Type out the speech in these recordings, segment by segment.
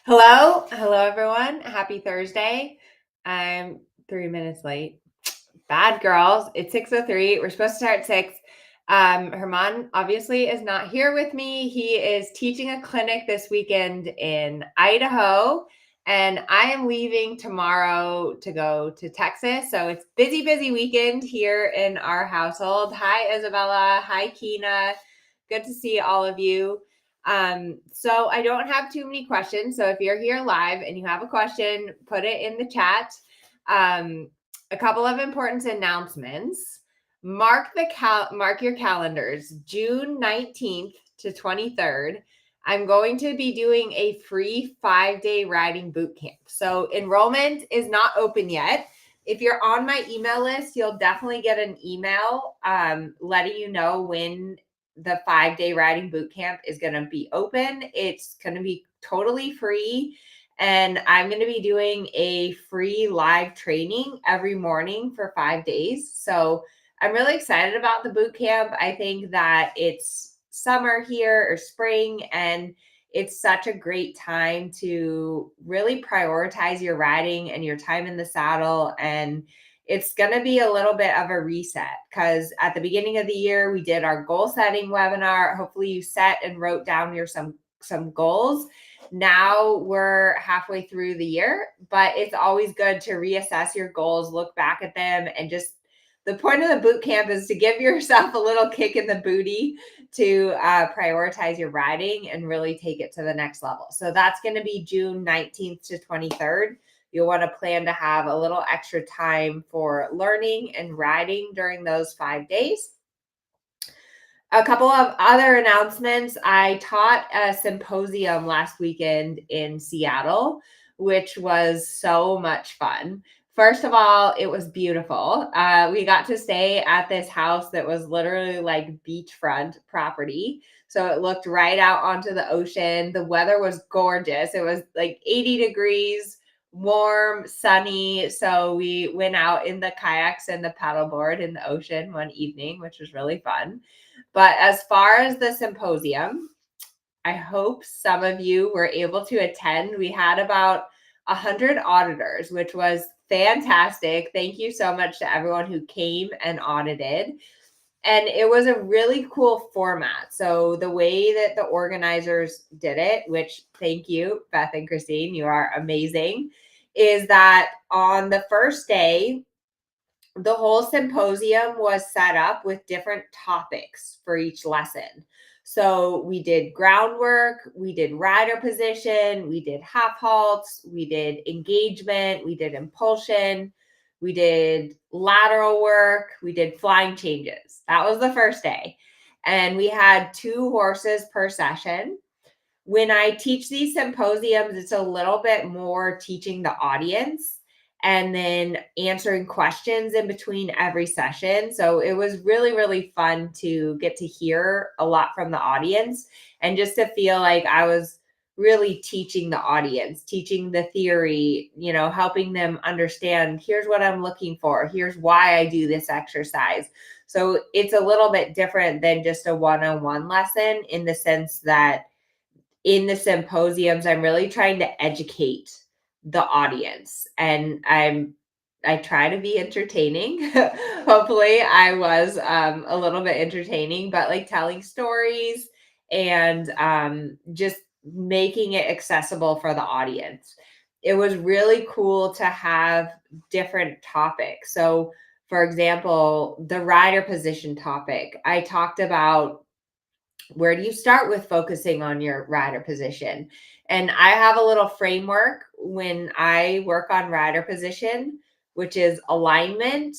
Hello everyone. Happy Thursday. I'm 3 minutes late. Bad girls. It's 6:03. We're supposed to start at 6. Herman obviously is not here with me. He is teaching a clinic this weekend in Idaho, and I am leaving tomorrow to go to Texas. So it's busy weekend here in our household. Hi, Isabella. Hi, Kina. Good to see all of you. So I don't have too many questions. So if you're here live and you have a question, put it in the chat. A couple of important announcements. Mark your calendars. June 19th to 23rd. I'm going to be doing a free 5-day riding boot camp. So enrollment is not open yet. If you're on my email list, you'll definitely get an email letting you know when the 5-day riding boot camp is going to be open. It's going to be totally free. And I'm going to be doing a free live training every morning for 5 days. So I'm really excited about the boot camp. I think that it's summer here or spring, and it's such a great time to really prioritize your riding and your time in the saddle. And it's going to be a little bit of a reset because at the beginning of the year, we did our goal setting webinar. Hopefully you set and wrote down some goals. Now we're halfway through the year, but it's always good to reassess your goals, look back at them, and just the point of the boot camp is to give yourself a little kick in the booty to prioritize your riding and really take it to the next level. So that's going to be June 19th to 23rd. You'll want to plan to have a little extra time for learning and riding during those 5 days. A couple of other announcements. I taught a symposium last weekend in Seattle, which was so much fun. First of all, it was beautiful. We got to stay at this house that was literally like beachfront property. So it looked right out onto the ocean. The weather was gorgeous. It was like 80 degrees, warm, sunny. So we went out in the kayaks and the paddleboard in the ocean one evening, which was really fun. But as far as the symposium, I hope some of you were able to attend. We had about 100 auditors, which was fantastic. Thank you so much to everyone who came and audited. And it was a really cool format. So the way that the organizers did it, which thank you, Beth and Christine, you are amazing, is that on the first day, the whole symposium was set up with different topics for each lesson. So we did groundwork, we did rider position, we did half halts, we did engagement, we did impulsion, we did lateral work, we did flying changes. That was the first day. And we had 2 horses per session. When I teach these symposiums, it's a little bit more teaching the audience and then answering questions in between every session. So it was really fun to get to hear a lot from the audience and just to feel like I was really teaching the audience, teaching the theory, helping them understand, here's what I'm looking for, here's why I do this exercise. So it's a little bit different than just a one-on-one lesson in the sense that in the symposiums, I'm really trying to educate the audience, and I try to be entertaining. Hopefully I was a little bit entertaining, but like telling stories and just making it accessible for the audience. It was really cool to have different topics. So for example, the rider position topic, I talked about where do you start with focusing on your rider position? And I have a little framework when I work on rider position, which is alignment,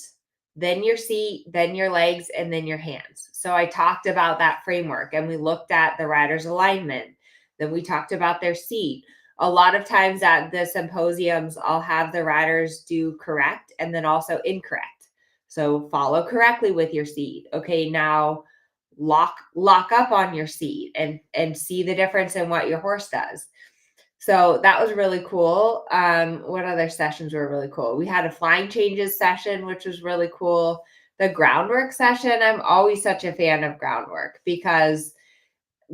then your seat, then your legs, and then your hands. So I talked about that framework and we looked at the rider's alignment. Then we talked about their seat. A lot of times at the symposiums, I'll have the riders do correct and then also incorrect. So follow correctly with your seat. Okay, now lock up on your seat and see the difference in what your horse does. So that was really cool. What other sessions were really cool? We had a flying changes session, which was really cool. The groundwork session, I'm always such a fan of groundwork because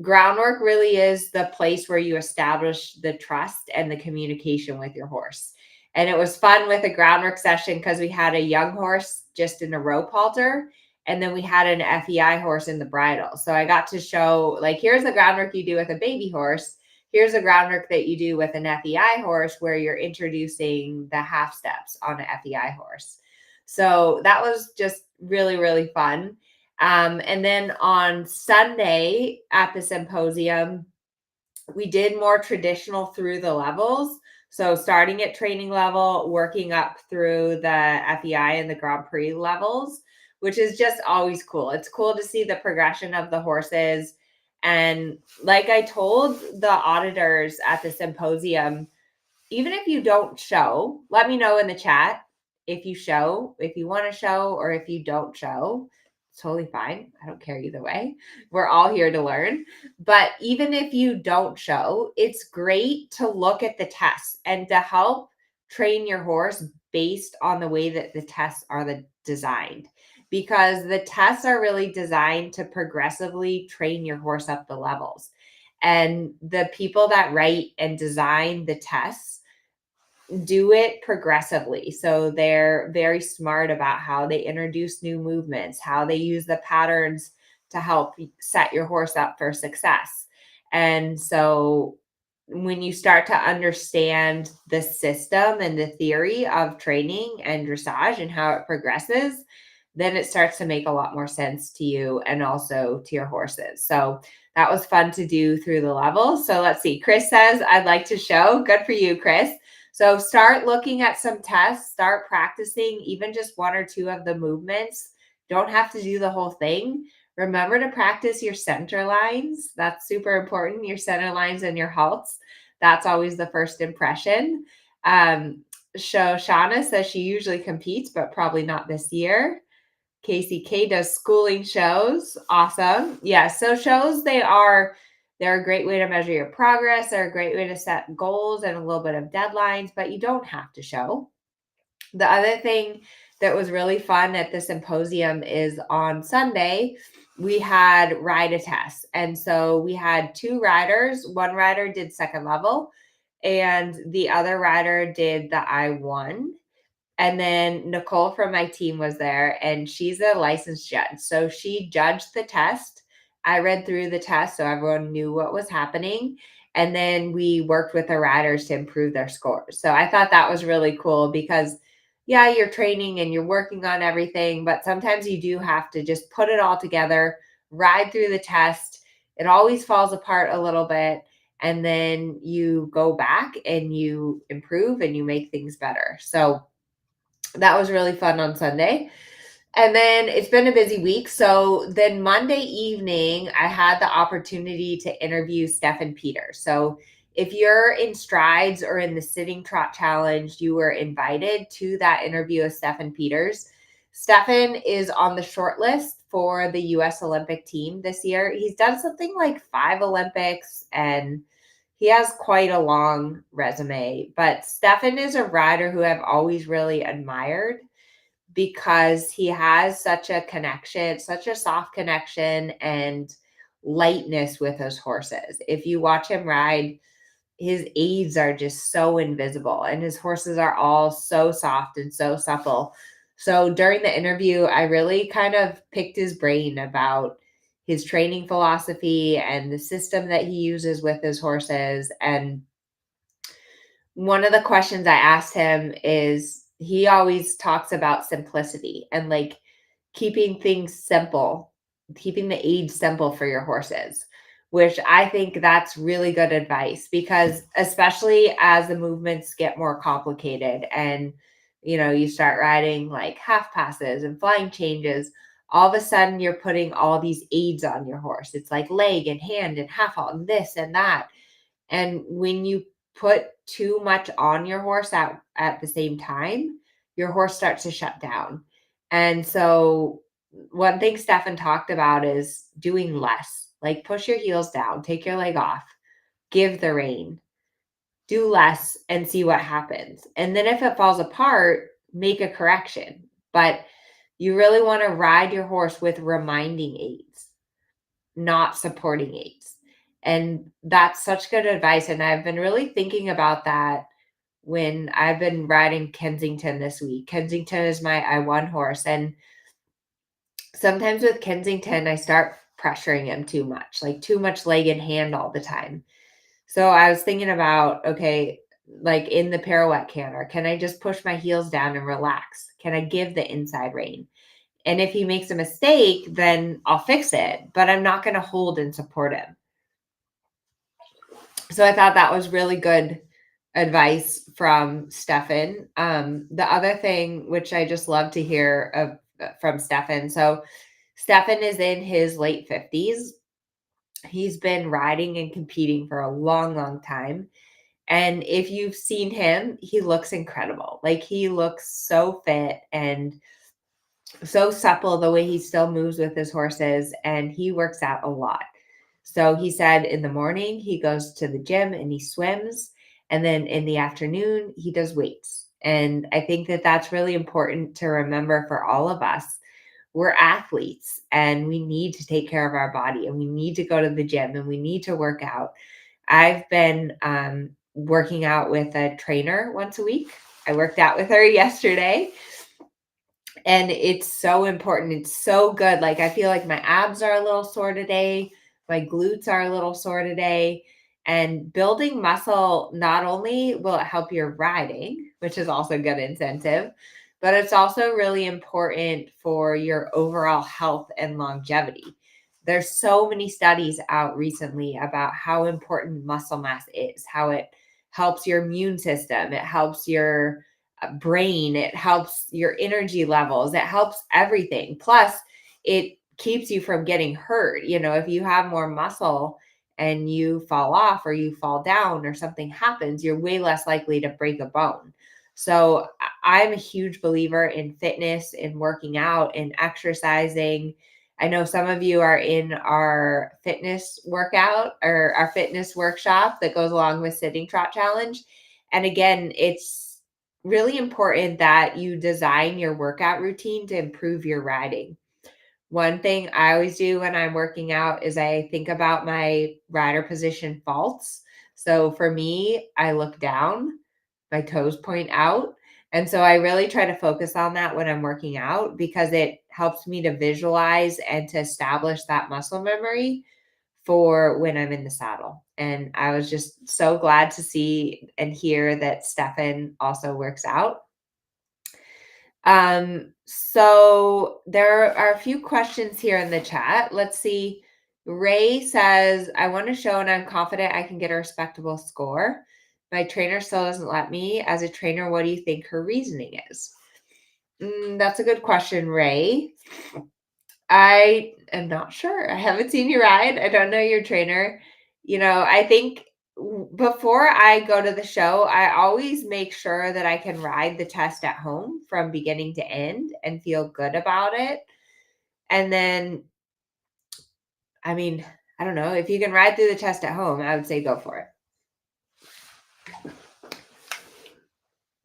groundwork really is the place where you establish the trust and the communication with your horse. And it was fun with a groundwork session because we had a young horse just in a rope halter, and then we had an FEI horse in the bridle. So I got to show, like, here's the groundwork you do with a baby horse. Here's the groundwork that you do with an FEI horse where you're introducing the half steps on an FEI horse. So that was just really, really fun. And then on Sunday at the symposium, we did more traditional through the levels. So starting at training level, working up through the FEI and the Grand Prix levels, which is just always cool. It's cool to see the progression of the horses. And like I told the auditors at the symposium, even if you don't show, let me know in the chat if you show, if you want to show, or if you don't show. It's totally fine. I don't care either way. We're all here to learn. But even if you don't show, it's great to look at the tests and to help train your horse based on the way that the tests are designed. Because the tests are really designed to progressively train your horse up the levels. And the people that write and design the tests do it progressively. So they're very smart about how they introduce new movements, how they use the patterns to help set your horse up for success. And so when you start to understand the system and the theory of training and dressage and how it progresses, then it starts to make a lot more sense to you and also to your horses. So that was fun to do through the levels. So let's see. Chris says, I'd like to show. Good for you, Chris. So start looking at some tests, start practicing even just one or two of the movements. Don't have to do the whole thing. Remember to practice your center lines. That's super important. Your center lines and your halts. That's always the first impression. Shauna says she usually competes, but probably not this year. Casey K does schooling shows. Awesome. Yeah. So shows, they're a great way to measure your progress. They're a great way to set goals and a little bit of deadlines, but you don't have to show. The other thing that was really fun at the symposium is on Sunday, we had ride a test. And so we had two riders. One rider did second level and the other rider did the I1. And then Nicole from my team was there and she's a licensed judge. So she judged the test. I read through the test so everyone knew what was happening. And then we worked with the riders to improve their scores. So I thought that was really cool because, yeah, you're training and you're working on everything, but sometimes you do have to just put it all together, ride through the test. It always falls apart a little bit. And then you go back and you improve and you make things better. So that was really fun on Sunday. And then it's been a busy week. So then Monday evening, I had the opportunity to interview Stefan Peters. So if you're in strides or in the sitting trot challenge, you were invited to that interview with Stefan Peters. Stefan is on the short list for the US Olympic team this year. He's done something like 5 Olympics and he has quite a long resume, but Stefan is a rider who I've always really admired because he has such a connection, such a soft connection and lightness with his horses. If you watch him ride, his aids are just so invisible and his horses are all so soft and so supple. So during the interview, I really kind of picked his brain about his training philosophy and the system that he uses with his horses. And one of the questions I asked him is he always talks about simplicity and like keeping things simple, keeping the age simple for your horses, which I think that's really good advice because especially as the movements get more complicated and you start riding like half passes and flying changes, all of a sudden you're putting all these aids on your horse. It's like leg and hand and half halt and this and that. And when you put too much on your horse at the same time, your horse starts to shut down. And so one thing Stefan talked about is doing less, like push your heels down, take your leg off, give the rein, do less and see what happens. And then if it falls apart, make a correction. But you really want to ride your horse with reminding aids, not supporting aids. And that's such good advice. And I've been really thinking about that when I've been riding Kensington this week. Kensington is my I1 horse. And sometimes with Kensington, I start pressuring him too much, like too much leg and hand all the time. So I was thinking about, okay, like in the pirouette canter, can I just push my heels down and relax? Can I give the inside rein? And if he makes a mistake, then I'll fix it, but I'm not going to hold and support him. So I thought that was really good advice from Stefan. The other thing, which I just love to hear from Stefan. So Stefan is in his late 50s. He's been riding and competing for a long, long time. And if you've seen him, he looks incredible. Like he looks so fit and so supple the way he still moves with his horses, and he works out a lot. So he said in the morning he goes to the gym and he swims, and then in the afternoon he does weights. And I think that that's really important to remember for all of us. We're athletes and we need to take care of our body, and we need to go to the gym and we need to work out. I've been working out with a trainer once a week. I worked out with her yesterday. And it's so important. It's so good. Like, I feel like my abs are a little sore today. My glutes are a little sore today. And building muscle, not only will it help your riding, which is also a good incentive, but it's also really important for your overall health and longevity. There's so many studies out recently about how important muscle mass is, how it helps your immune system, it helps your brain, it helps your energy levels, it helps everything. Plus, it keeps you from getting hurt. You know, if you have more muscle and you fall off or you fall down or something happens, you're way less likely to break a bone. So I'm a huge believer in fitness, in working out, in exercising. I know some of you are in our fitness workout or our fitness workshop that goes along with Sitting Trot Challenge. And again, it's really important that you design your workout routine to improve your riding. One thing I always do when I'm working out is I think about my rider position faults. So for me, I look down, my toes point out. And so I really try to focus on that when I'm working out because it helps me to visualize and to establish that muscle memory for when I'm in the saddle. And I was just so glad to see and hear that Stefan also works out. So there are a few questions here in the chat. Let's see. Ray says, I want to show and I'm confident I can get a respectable score. My trainer still doesn't let me. As a trainer, what do you think her reasoning is? That's a good question, Ray. I am not sure. I haven't seen you ride. I don't know your trainer. You know, I think before I go to the show, I always make sure that I can ride the test at home from beginning to end and feel good about it. And then, I mean, I don't know. If you can ride through the test at home, I would say go for it.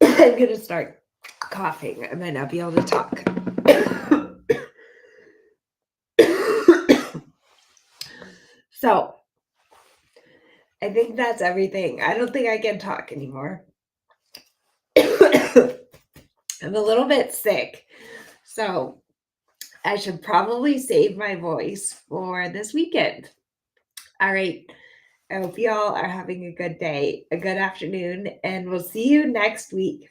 I'm going to start coughing. I might not be able to talk. So, I think that's everything. I don't think I can talk anymore. I'm a little bit sick, so I should probably save my voice for this weekend. All right. I hope y'all are having a good day, a good afternoon, and we'll see you next week.